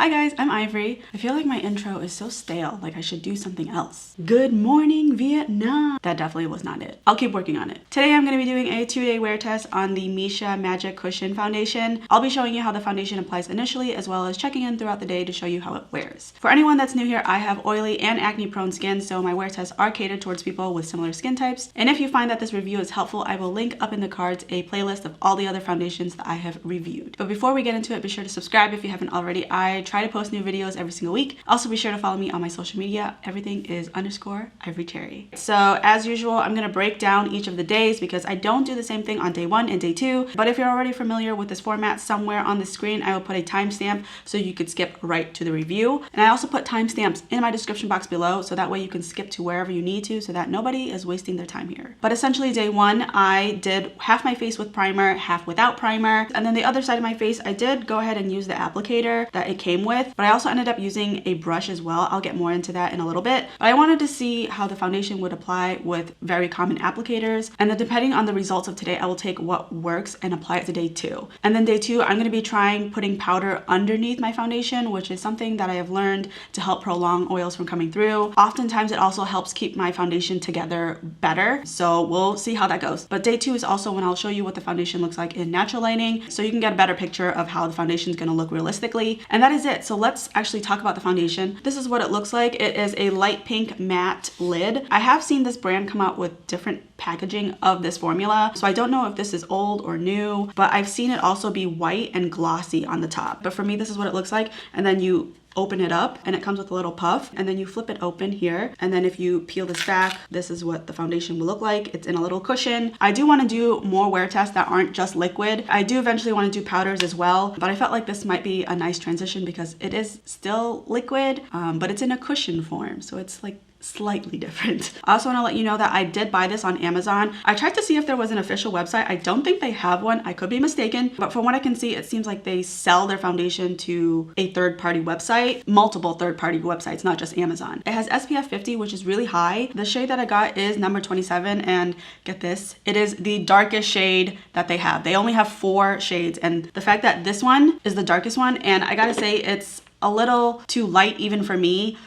Hi guys, I'm Ivory. I feel like my intro is so stale, like I should do something else. Good morning, Vietnam. That definitely was not it. I'll keep working on it. Today I'm going to be doing a 2-day wear test on the Missha Magic Cushion Foundation. I'll be showing you how the foundation applies initially, as well as checking in throughout the day to show you how it wears. For anyone that's new here, I have oily and acne prone skin, so my wear tests are catered towards people with similar skin types. And if you find that this review is helpful, I will link up in the cards a playlist of all the other foundations that I have reviewed. But before we get into it, be sure to subscribe if you haven't already. I try to post new videos every single week. Also be sure to follow me on my social media. Everything is _ivorycherry. So as usual, I'm going to break down each of the days because I don't do the same thing on day 1 and day 2. But if you're already familiar with this format, somewhere on the screen I will put a timestamp so you could skip right to the review. And I also put timestamps in my description box below so that way you can skip to wherever you need to so that nobody is wasting their time here. But essentially day 1 I did half my face with primer, half without primer, and then the other side of my face I did go ahead and use the applicator that it came with, but I also ended up using a brush as well. I'll get more into that in a little bit, but I wanted to see how the foundation would apply with very common applicators, and then depending on the results of today I will take what works and apply it to day 2. And then day 2 I'm going to be trying putting powder underneath my foundation, which is something that I have learned to help prolong oils from coming through. Oftentimes it also helps keep my foundation together better, so we'll see how that goes. But day 2 is also when I'll show you what the foundation looks like in natural lighting so you can get a better picture of how the foundation is going to look realistically. And that is it. So let's actually talk about the foundation. This is what it looks like. It is a light pink matte lid. I have seen this brand come out with different packaging of this formula, so I don't know if this is old or new, but I've seen it also be white and glossy on the top. But for me, this is what it looks like. And then you open it up and it comes with a little puff, and then you flip it open here, and then if you peel this back, this is what the foundation will look like. It's in a little cushion. I do want to do more wear tests that aren't just liquid. I do eventually want to do powders as well, but I felt like this might be a nice transition because it is still liquid, but it's in a cushion form, so it's like slightly different. I also want to let you know that I did buy this on Amazon. I tried to see if there was an official website. I don't think they have one. I could be mistaken, but from what I can see, it seems like they sell their foundation to a third-party website, multiple third-party websites, not just Amazon. It has SPF 50, which is really high. The shade that I got is number 27, and get this, it is the darkest shade that they have. They only have 4 shades, and the fact that this one is the darkest one, and I gotta say it's a little too light even for me,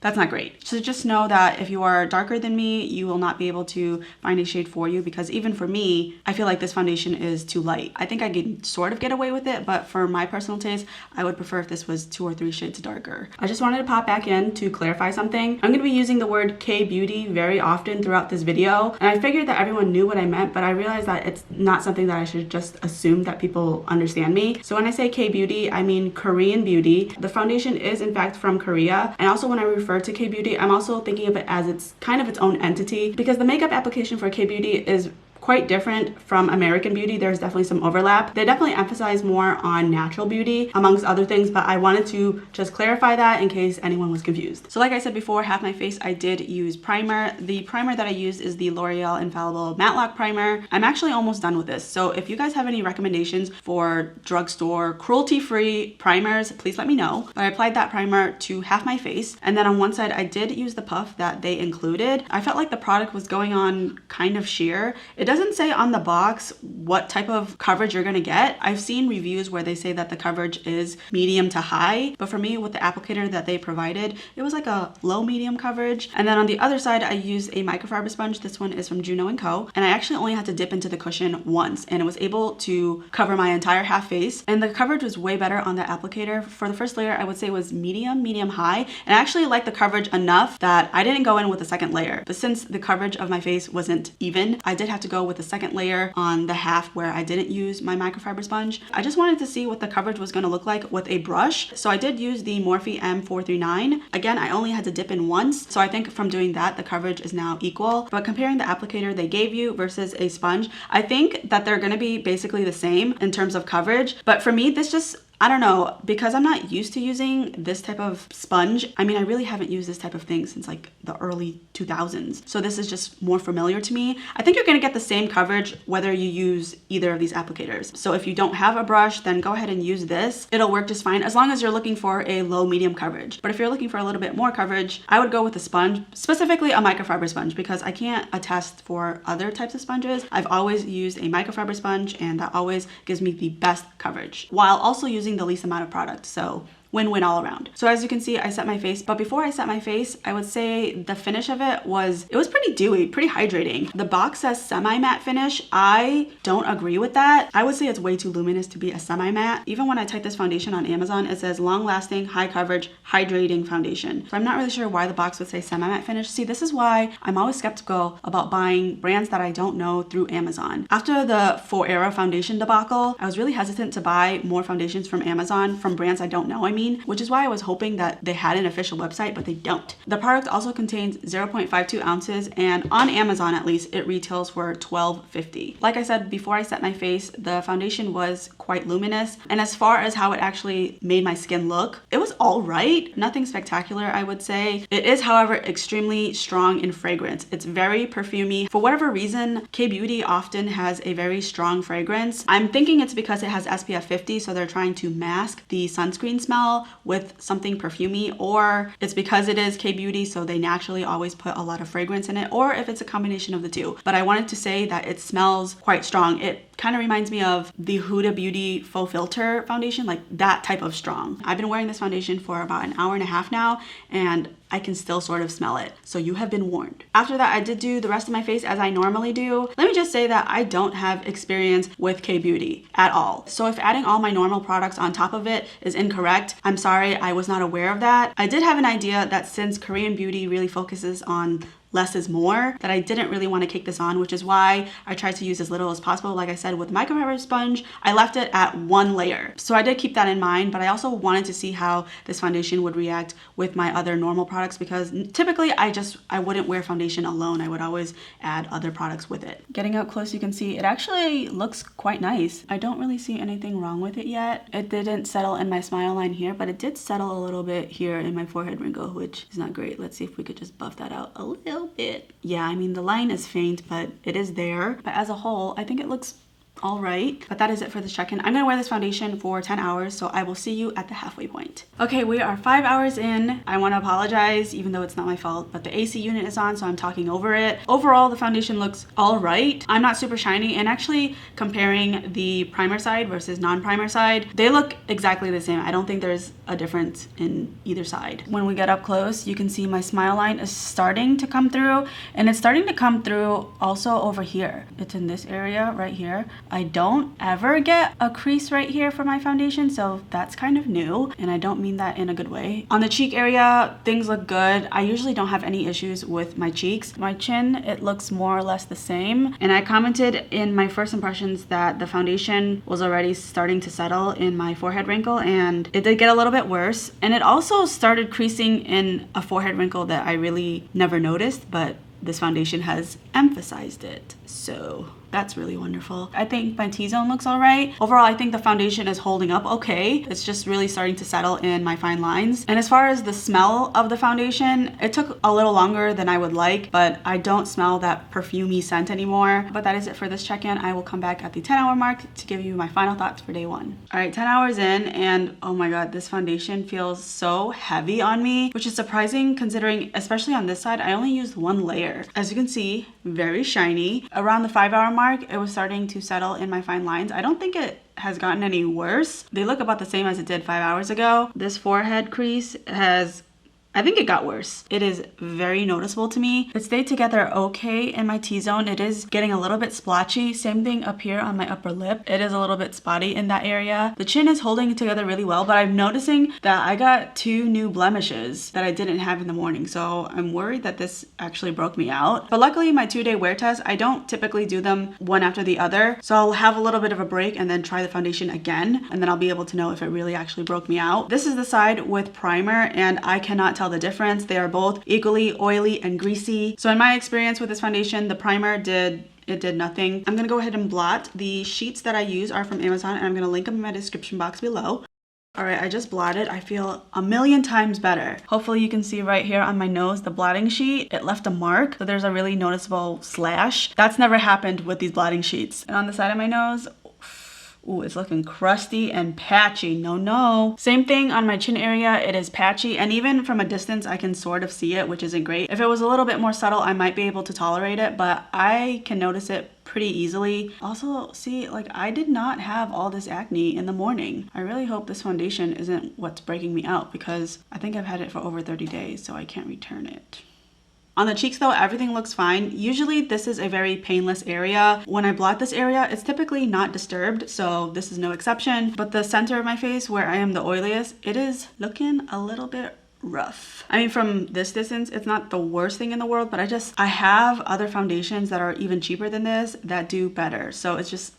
that's not great. So just know that if you are darker than me, you will not be able to find a shade for you, because even for me, I feel like this foundation is too light. I think I can sort of get away with it, but for my personal taste, I would prefer if this was 2 or 3 shades darker. I just wanted to pop back in to clarify something. I'm going to be using the word K-beauty very often throughout this video, and I figured that everyone knew what I meant, but I realized that it's not something that I should just assume that people understand me. So when I say K-beauty, I mean Korean beauty. The foundation is in fact from Korea, and also when I refer to K-beauty, I'm also thinking of it as it's kind of its own entity, because the makeup application for K-beauty is quite different from American beauty. There's definitely some overlap. They definitely emphasize more on natural beauty amongst other things, but I wanted to just clarify that in case anyone was confused. So like I said before, half my face I did use primer. The primer that I used is the L'Oreal Infallible Matte Lock Primer. I'm actually almost done with this, so if you guys have any recommendations for drugstore cruelty-free primers, please let me know. But I applied that primer to half my face, and then on one side I did use the puff that they included. I felt like the product was going on kind of sheer. It doesn't say on the box what type of coverage you're gonna get. I've seen reviews where they say that the coverage is medium to high, but for me, with the applicator that they provided, it was like a low medium coverage. And then on the other side, I used a microfiber sponge. This one is from Juno & Co. And I actually only had to dip into the cushion once, and it was able to cover my entire half face. And the coverage was way better on the applicator. For the first layer, I would say was medium high. And I actually liked the coverage enough that I didn't go in with a second layer. But since the coverage of my face wasn't even, I did have to go with the second layer on the half where I didn't use my microfiber sponge. I just wanted to see what the coverage was going to look like with a brush, so I did use the Morphe M439. Again, I only had to dip in once, so I think from doing that the coverage is now equal. But comparing the applicator they gave you versus a sponge, I think that they're going to be basically the same in terms of coverage. But for me, this just, I don't know, because I'm not used to using this type of sponge. I mean, I really haven't used this type of thing since like the early 2000s. So this is just more familiar to me. I think you're gonna get the same coverage whether you use either of these applicators. So if you don't have a brush, then go ahead and use this. It'll work just fine as long as you're looking for a low medium coverage. But if you're looking for a little bit more coverage, I would go with a sponge, specifically a microfiber sponge, because I can't attest for other types of sponges. I've always used a microfiber sponge, and that always gives me the best coverage while also using the least amount of product. So win-win all around. So as you can see, I set my face, but before I set my face, I would say the finish of it was pretty dewy, pretty hydrating. The box says semi-matte finish. I don't agree with that. I would say it's way too luminous to be a semi-matte. Even when I type this foundation on Amazon, it says long-lasting, high coverage, hydrating foundation. So I'm not really sure why the box would say semi-matte finish. See, this is why I'm always skeptical about buying brands that I don't know through Amazon. After the Era foundation debacle, I was really hesitant to buy more foundations from Amazon from brands I don't know, which is why I was hoping that they had an official website, but they don't. The product also contains 0.52 ounces, and on Amazon at least, it retails for $12.50. Like I said, before I set my face, the foundation was quite luminous, and as far as how it actually made my skin look, it was all right. Nothing spectacular, I would say. It is, however, extremely strong in fragrance. It's very perfumey. For whatever reason, K-Beauty often has a very strong fragrance. I'm thinking it's because it has SPF 50, so they're trying to mask the sunscreen smell with something perfumey, or it's because it is K-Beauty, so they naturally always put a lot of fragrance in it, or if it's a combination of the two. But I wanted to say that it smells quite strong. It kind of reminds me of the Huda Beauty Faux Filter foundation, like that type of strong. I've been wearing this foundation for about an hour and a half now, and I can still sort of smell it. So you have been warned. After that, I did do the rest of my face as I normally do. Let me just say that I don't have experience with K-Beauty at all. So if adding all my normal products on top of it is incorrect, I'm sorry, I was not aware of that. I did have an idea that since Korean beauty really focuses on less is more, that I didn't really want to cake this on, which is why I tried to use as little as possible. Like I said, with microfiber sponge, I left it at 1 layer. So I did keep that in mind, but I also wanted to see how this foundation would react with my other normal products, because typically I wouldn't wear foundation alone. I would always add other products with it. Getting up close, you can see it actually looks quite nice. I don't really see anything wrong with it yet. It didn't settle in my smile line here, but it did settle a little bit here in my forehead wrinkle, which is not great. Let's see if we could just buff that out a little bit. Yeah, I mean, the line is faint, but it is there. But as a whole, I think it looks all right. But that is it for this check-in. I'm gonna wear this foundation for 10 hours, so I will see you at the halfway point. Okay, we are 5 hours in. I want to apologize, even though it's not my fault, but the AC unit is on, so I'm talking over it. Overall, the foundation looks all right. I'm not super shiny, and actually comparing the primer side versus non-primer side, they look exactly the same. I don't think there's a difference in either side. When we get up close, you can see my smile line is starting to come through, and it's starting to come through also over here. It's in this area right here. I don't ever get a crease right here for my foundation, so that's kind of new, and I don't mean that in a good way. On the cheek area, things look good. I usually don't have any issues with my cheeks. My chin, it looks more or less the same, and I commented in my first impressions that the foundation was already starting to settle in my forehead wrinkle, and it did get a little bit worse, and it also started creasing in a forehead wrinkle that I really never noticed, but this foundation has emphasized it, so that's really wonderful. I think my T-zone looks all right. Overall, I think the foundation is holding up okay. It's just really starting to settle in my fine lines. And as far as the smell of the foundation, it took a little longer than I would like, but I don't smell that perfumey scent anymore. But that is it for this check-in. I will come back at the 10-hour mark to give you my final thoughts for day 1. All right, 10 hours in, and oh my God, this foundation feels so heavy on me, which is surprising considering, especially on this side, I only used 1 layer. As you can see, very shiny. Around the 5-hour mark, it was starting to settle in my fine lines. I don't think it has gotten any worse. They look about the same as it did 5 hours ago. This forehead crease has, I think it got worse. It is very noticeable to me. It stayed together okay in my T-zone. It is getting a little bit splotchy. Same thing up here on my upper lip. It is a little bit spotty in that area. The chin is holding it together really well, but I'm noticing that I got 2 new blemishes that I didn't have in the morning. So I'm worried that this actually broke me out. But luckily my 2-day wear test, I don't typically do them one after the other. So I'll have a little bit of a break and then try the foundation again. And then I'll be able to know if it really actually broke me out. This is the side with primer, and I cannot tell the difference. They are both equally oily and greasy. So in my experience with this foundation, the primer did nothing. I'm gonna go ahead and blot. The sheets that I use are from Amazon, and I'm gonna link them in my description box below. All right, I just blotted. I feel a million times better. Hopefully you can see right here on my nose, the blotting sheet, it left a mark. So there's a really noticeable slash. That's never happened with these blotting sheets. And on the side of my nose, Ooh, it's looking crusty and patchy. No, no. Same thing on my chin area. It is patchy, and even from a distance, I can sort of see it, which isn't great. If it was a little bit more subtle, I might be able to tolerate it, but I can notice it pretty easily. Also, see, like, I did not have all this acne in the morning. I really hope this foundation isn't what's breaking me out, because I think I've had it for over 30 days, so I can't return it. On the cheeks though, everything looks fine. Usually this is a very painless area. When I blot this area, it's typically not disturbed, so this is no exception. But the center of my face, where I am the oiliest, it is looking a little bit rough. I mean, from this distance, it's not the worst thing in the world, but I have other foundations that are even cheaper than this that do better. So it's just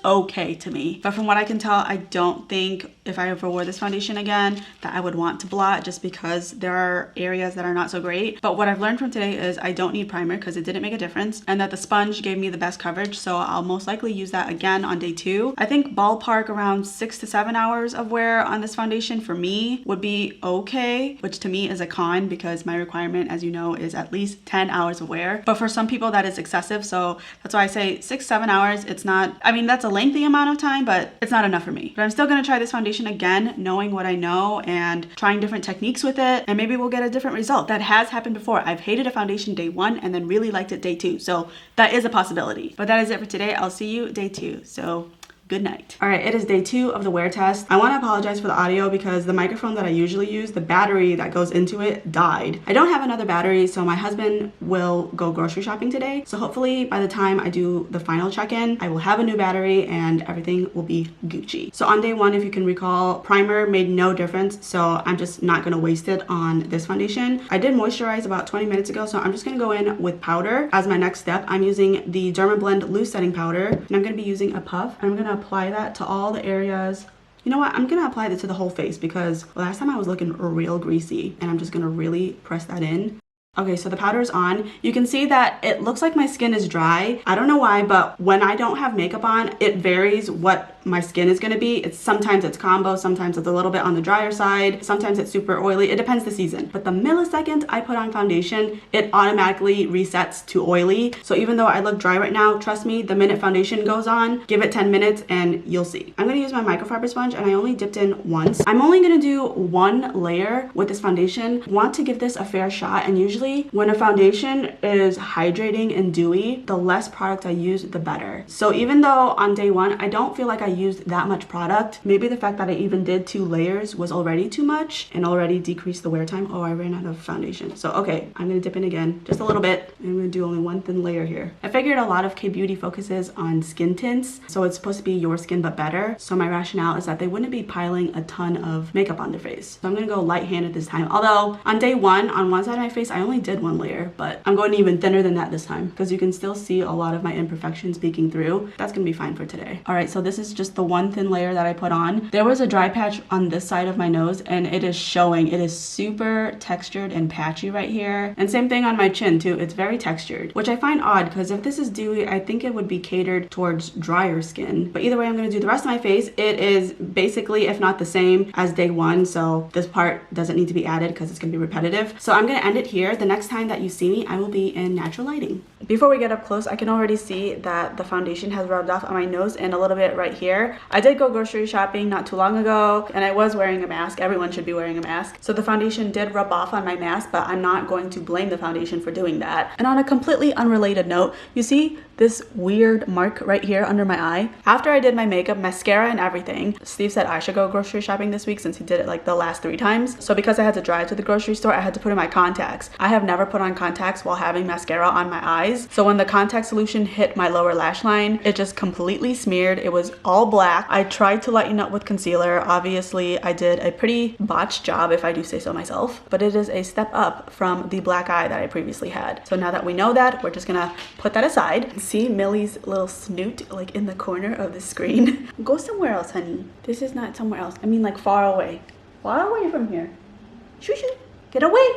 okay to me. But from what I can tell, I don't think if I ever wore this foundation again that I would want to blot, just because there are areas that are not so great. But what I've learned from today is I don't need primer because it didn't make a difference, and that the sponge gave me the best coverage, so I'll most likely use that again on day 2. I think ballpark around 6 to 7 hours of wear on this foundation for me would be okay, which to me is a con because my requirement, as you know, is at least 10 hours of wear. But for some people that is excessive, so that's why I say 6-7 hours. It's not, I mean, that's a lengthy amount of time, but it's not enough for me. But I'm still gonna try this foundation again, knowing what I know and trying different techniques with it, and maybe we'll get a different result. That has happened before. I've hated a foundation day 1 and then really liked it day 2. So that is a possibility. But that is it for today. I'll see you day 2. So good night. All right, it is day 2 of the wear test. I want to apologize for the audio because the microphone that I usually use, the battery that goes into it died. I don't have another battery, so my husband will go grocery shopping today. So hopefully by the time I do the final check-in, I will have a new battery and everything will be Gucci. So on day 1, if you can recall, primer made no difference, so I'm just not going to waste it on this foundation. I did moisturize about 20 minutes ago, so I'm just going to go in with powder as my next step. I'm using the Dermablend loose setting powder, and I'm going to be using a puff. I'm going to apply that to all the areas. You know what, I'm gonna apply that to the whole face because last time I was looking real greasy, and I'm just gonna really press that in. Okay, so the powder is on. You can see that it looks like my skin is dry. I don't know why, but when I don't have makeup on, it varies what my skin is gonna be. Sometimes it's combo, sometimes it's a little bit on the drier side, sometimes it's super oily. It depends the season. But the millisecond I put on foundation, it automatically resets to oily. So even though I look dry right now, trust me, the minute foundation goes on, give it 10 minutes and you'll see. I'm gonna use my microfiber sponge, and I only dipped in once. I'm only gonna do 1 layer with this foundation. Want to give this a fair shot, and usually when a foundation is hydrating and dewy, the less product I use, the better. So even though on day 1, I don't feel like I used that much product, maybe the fact that I even did 2 layers was already too much and already decreased the wear time. Oh, I ran out of foundation. So okay, I'm gonna dip in again, just a little bit. I'm gonna do only 1 thin layer here. I figured a lot of K-beauty focuses on skin tints, so it's supposed to be your skin but better. So my rationale is that they wouldn't be piling a ton of makeup on their face. So I'm gonna go light-handed this time. Although on day 1, on one side of my face, I only did 1 layer, but I'm going even thinner than that this time because you can still see a lot of my imperfections peeking through. That's gonna be fine for today. All right, so this is just the 1 thin layer that I put on. There was a dry patch on this side of my nose, and it is showing. It is super textured and patchy right here. And same thing on my chin too. It's very textured, which I find odd because if this is dewy, I think it would be catered towards drier skin. But either way, I'm gonna do the rest of my face. It is basically, if not the same as day 1, so this part doesn't need to be added because it's gonna be repetitive. So I'm gonna end it here. The next time that you see me, I will be in natural lighting. Before we get up close, I can already see that the foundation has rubbed off on my nose and a little bit right here. I did go grocery shopping not too long ago, and I was wearing a mask. Everyone should be wearing a mask. So the foundation did rub off on my mask, but I'm not going to blame the foundation for doing that. And on a completely unrelated note, you see this weird mark right here under my eye? After I did my makeup, mascara, and everything, Steve said I should go grocery shopping this week since he did it like the last 3 times. So because I had to drive to the grocery store, I had to put in my contacts. I have never put on contacts while having mascara on my eyes. So when the contact solution hit my lower lash line, it just completely smeared. It was all black. I tried to lighten up with concealer. Obviously, I did a pretty botched job, if I do say so myself, but it is a step up from the black eye that I previously had. So now that we know that, we're just gonna put that aside. See Millie's little snoot like in the corner of the screen? Go somewhere else, honey. This is not somewhere else. I mean like far away. Far away from here. Shoo shoo. Get away.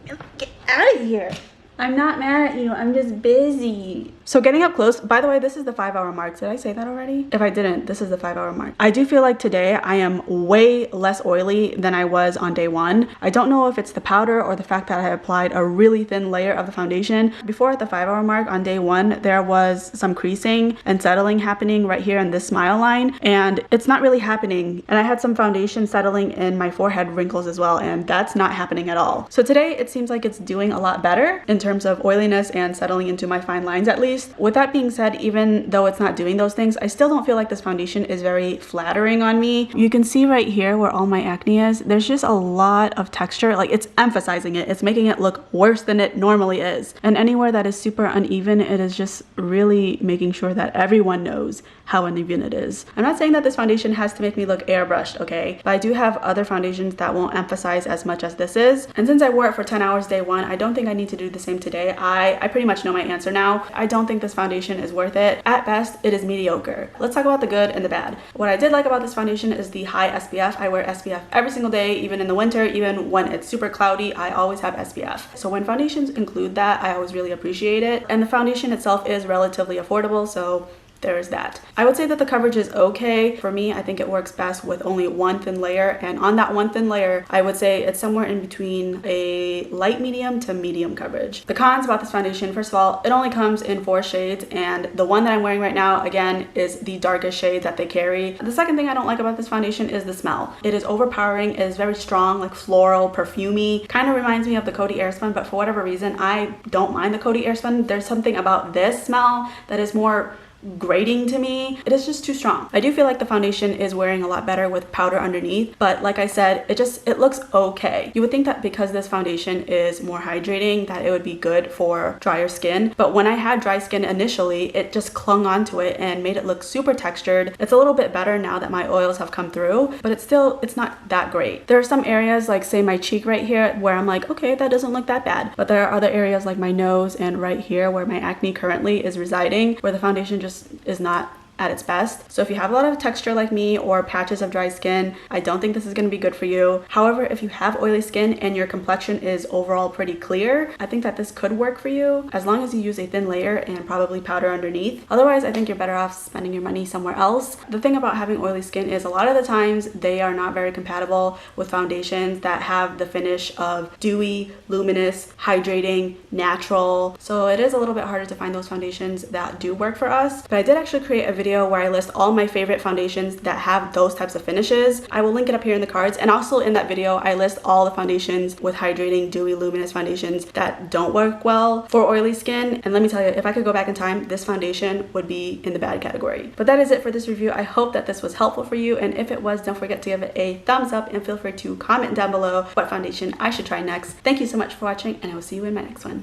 Get out of here. I'm not mad at you. I'm just busy. So getting up close, by the way, this is the 5-hour mark. Did I say that already? If I didn't, this is the 5-hour mark. I do feel like today I am way less oily than I was on day one. I don't know if it's the powder or the fact that I applied a really thin layer of the foundation. Before at the 5-hour mark on day one, there was some creasing and settling happening right here in this smile line, and it's not really happening. And I had some foundation settling in my forehead wrinkles as well, and that's not happening at all. So today it seems like it's doing a lot better in terms of oiliness and settling into my fine lines at least. With that being said, even though it's not doing those things, I still don't feel like this foundation is very flattering on me. You can see right here where all my acne is, there's just a lot of texture. Like, it's emphasizing it. It's making it look worse than it normally is. And anywhere that is super uneven, it is just really making sure that everyone knows how uneven it is. I'm not saying that this foundation has to make me look airbrushed, okay? But I do have other foundations that won't emphasize as much as this is. And since I wore it for 10 hours day one, I don't think I need to do the same today. I pretty much know my answer now. I don't think this foundation is worth it. At best, it is mediocre. Let's talk about the good and the bad. What I did like about this foundation is the high SPF. I wear SPF every single day, even in the winter, even when it's super cloudy, I always have SPF. So when foundations include that, I always really appreciate it. And the foundation itself is relatively affordable, so there's that. I would say that the coverage is okay. For me, I think it works best with only one thin layer, and on that one thin layer, I would say it's somewhere in between a light medium to medium coverage. The cons about this foundation, first of all, it only comes in 4 shades, and the one that I'm wearing right now, again, is the darkest shade that they carry. The second thing I don't like about this foundation is the smell. It is overpowering. It is very strong, like floral, perfumey. Kind of reminds me of the Coty Airspun, but for whatever reason, I don't mind the Coty Airspun. There's something about this smell that is more grating to me. It is just too strong. I do feel like the foundation is wearing a lot better with powder underneath, but like I said, it looks okay. You would think that because this foundation is more hydrating that it would be good for drier skin, but when I had dry skin initially, it just clung onto it and made it look super textured. It's a little bit better now that my oils have come through, but it's not that great. There are some areas, like say my cheek right here, where I'm like, okay, that doesn't look that bad, but there are other areas like my nose and right here where my acne currently is residing, where the foundation just is not at its best. So if you have a lot of texture like me or patches of dry skin, I don't think this is going to be good for you. However, if you have oily skin and your complexion is overall pretty clear, I think that this could work for you as long as you use a thin layer and probably powder underneath. Otherwise, I think you're better off spending your money somewhere else. The thing about having oily skin is a lot of the times they are not very compatible with foundations that have the finish of dewy, luminous, hydrating, natural. So it is a little bit harder to find those foundations that do work for us. But I did actually create a video where I list all my favorite foundations that have those types of finishes. I will link it up here in the cards, and also in that video I list all the foundations with hydrating, dewy, luminous foundations that don't work well for oily skin. And let me tell you, if I could go back in time, this foundation would be in the bad category. But that is it for this review. I hope that this was helpful for you, and if it was, don't forget to give it a thumbs up and feel free to comment down below what foundation I should try next. Thank you so much for watching, and I will see you in my next one.